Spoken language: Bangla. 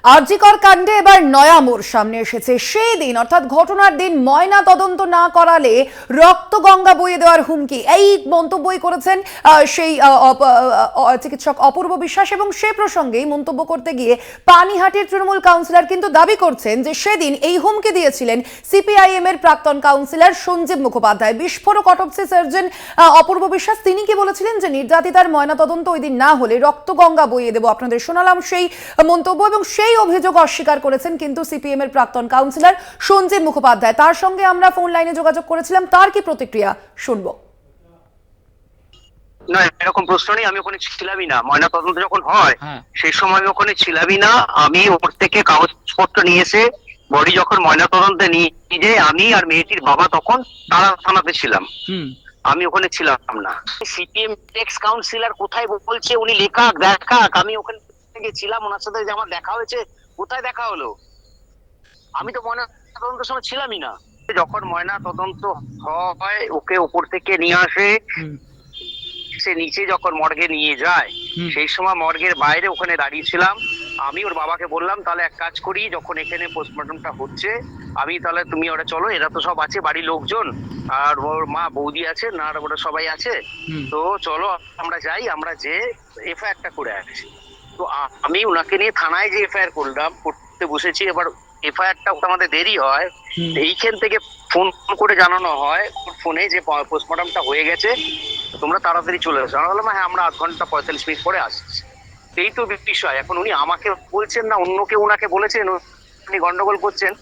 আর জি কর কাণ্ডে এবার নয়া মোড় সামনে এসেছে। সেই দিন অর্থাৎ ঘটনার দিন ময়না তদন্ত না করালে রক্ত গঙ্গা বইয়ে দেওয়ার হুমকি, এই মন্তব্যই করেছেন সেই চিকিৎসক অপূর্ব বিশ্বাস। এবং সে প্রসঙ্গেই মন্তব্য করতে গিয়ে পানিহাটির তৃণমূল কাউন্সিলর কিন্তু দাবি করছেন যে সেদিন এই হুমকি দিয়েছিলেন সিপিআইএম এর প্রাক্তন কাউন্সিলর সঞ্জীব মুখোপাধ্যায়। বিস্ফোরক অটোপসি সার্জন অপূর্ব বিশ্বাস তিনি কি বলেছিলেন যে নির্যাতিতার ময়না তদন্ত ওই দিন না হলে রক্ত গঙ্গা বইয়ে দেবো। আপনাদের শোনালাম সেই মন্তব্য এবং সেই অভিযোগ অস্বীকার করেছেন কিন্তু সিপিএম এর প্রাক্তন কাউন্সিলর সঞ্জীব মুখোপাধ্যায়। তার সঙ্গে আমরা ফোন লাইনে যোগাযোগ করেছিলাম, তার কি প্রতিক্রিয়া শুনবো। না, এরকম প্রশ্ন নেই। আমি ওখানে ছিলামই না। ময়না তদন্ত যখন হয় সেই সময় আমি ওখানে ছিলামই না। আমি ওর থেকে কাগজপত্র নিয়ে এসে বডি যখন ময়না তদন্তে নিয়ে আমি আর মেয়েটির বাবা তখন তারা থানাতে ছিলাম। আমি ওখানে ছিলাম না। সিপিএম এক্স কাউন্সিলর কোথায় বলছে উনি লেখাক দেখাক, আমি ওখানে ছিলাম ওনার সাথে যে আমার দেখা হয়েছে, কোথায় দেখা হলো? আমি তো ময়না তদন্তের সময় ছিলামই না। যখন ময়না তদন্ত হয় ওকে ওপর থেকে নিয়ে আসে, সে নিচে যখন মর্গে নিয়ে যায় সেই সময় মর্গের বাইরে ওখানে দাঁড়িয়েছিলাম। আমি ওর বাবাকে বললাম তাহলে এক কাজ করি, যখন এখানে পোস্টমর্টমটা হচ্ছে আমি তাহলে তুমি ওরা চলো, এরা তো সব আছে বাড়ির লোকজন আর ওর মা বৌদি আছে না, ওরা সবাই আছে, তো চলো আমরা যাই, আমরা যে এফআইআরটা করে আসছি। তো আমি ওনাকে নিয়ে থানায় যে এফআইআর করতে বসেছি। এবার এফআইআরটা আমাদের দেরি হয়, এইখান থেকে ফোন করে জানানো হয় ফোনে যে পোস্টমর্টমটা হয়ে গেছে, তোমরা তাড়াতাড়ি চলে আসো। আমরা বললাম হ্যাঁ আমরা 8 ঘন্টা 45 মিনিট পরে আসছি। এই তো বিষয়। এখন উনি আমাকে বলছেন না অন্য কেউ ওনাকে বলেছেন, উনি গন্ডগোল করছেন